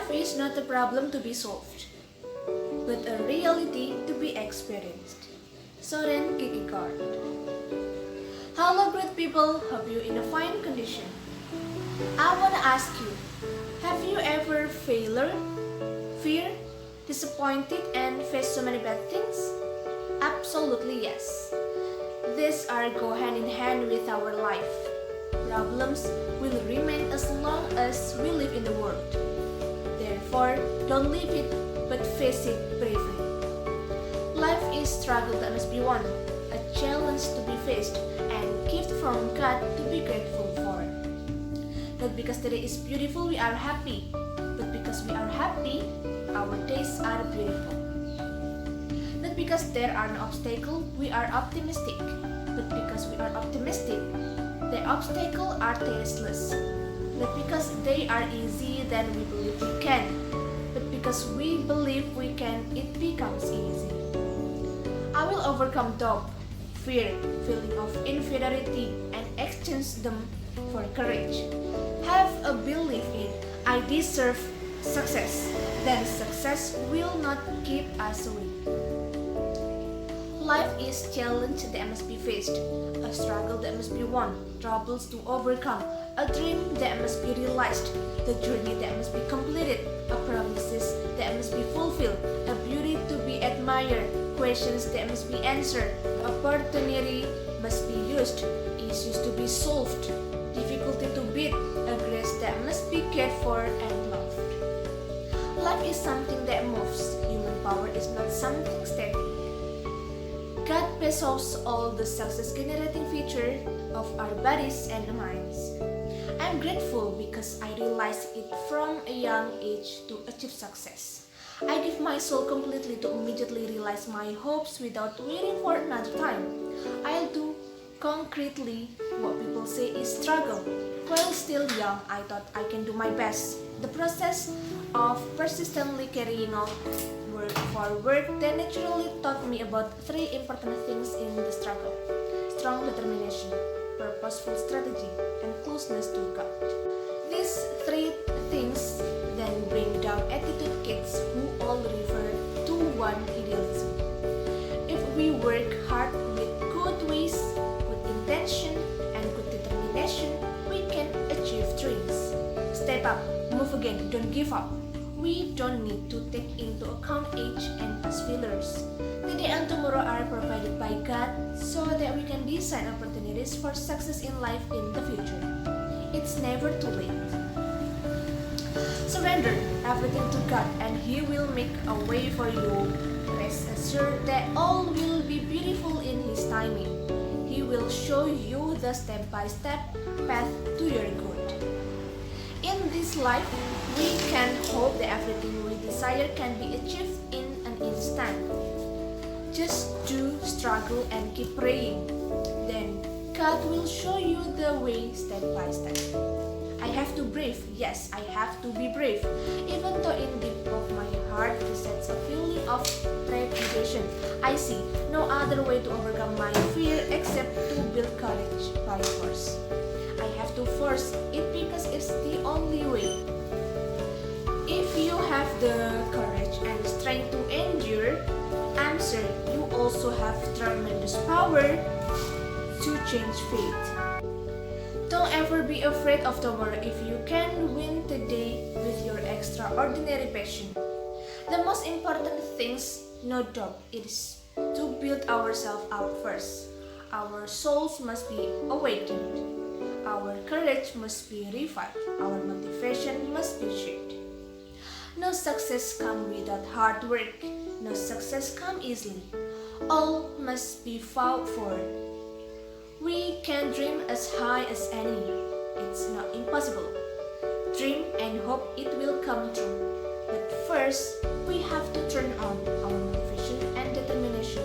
Life is not a problem to be solved, but a reality to be experienced. Soren Kierkegaard. Hello great people, hope you in a fine condition. I wanna ask you, have you ever failed, fear, disappointed and faced so many bad things? Absolutely yes. These are go hand in hand with our life. Problems will remain as long as we live in the world. Therefore, don't leave it, but face it bravely. Life is struggle that must be won, a challenge to be faced, and gift from God to be grateful for. Not because today is beautiful we are happy, but because we are happy, our days are beautiful. Not because there are no obstacles we are optimistic, but because we are optimistic, the obstacles are tasteless. Not because they are easy then we believe we can, but because we believe we can, it becomes easy. I will overcome doubt, fear, feeling of inferiority, and exchange them for courage. Have a belief in I deserve success, then success will not keep us away. Life is challenge that must be faced, a struggle that must be won, troubles to overcome, a dream that must be realized, the journey that must be completed, a promises that must be fulfilled, a beauty to be admired, questions that must be answered, opportunity must be used, issues to be solved, difficulty to beat, a grace that must be cared for and loved. Life is something that moves, human power is not something static. God bestows all the success-generating feature of our bodies and minds. I'm grateful because I realized it from a young age to achieve success. I give my soul completely to immediately realize my hopes without waiting for another time. I'll do concretely what people say is struggle. While still young, I thought I can do my best. The process of persistently carrying out work for work that naturally taught me about three important things in the struggle: strong determination, purposeful strategy, and closeness to God. These three things then bring down attitude kids who all refer to one idealism. If we work hard with good ways, good intention, and good determination, we can achieve dreams. Step up, move again, don't give up. We don't need to take into account age and past failures. Today and tomorrow are provided by God so that we can design opportunities for success in life in the future. It's never too late. Surrender everything to God and He will make a way for you. Rest assured that all will be beautiful in His timing. He will show you the step-by-step path to your good. In this life, we can hope that everything we desire can be achieved in an instant. Just do, struggle, and keep praying. Then God will show you the way step by step. I have to brave. Yes, I have to be brave. Even though in deep of my heart resides a feeling of trepidation, I see no other way to overcome my fear except to build courage by force. I have to force it because it's the only way. If you have the courage and strength to endure, I'm sure you also have tremendous power to change fate. Don't ever be afraid of tomorrow if you can win today with your extraordinary passion. The most important things, no doubt, is to build ourselves up first. Our souls must be awakened. Our courage must be revived. Our motivation must be shared. No success comes without hard work. No success comes easily. All must be fought for. We can dream as high as any. It's not impossible. Dream and hope it will come true. But first, we have to turn on our motivation and determination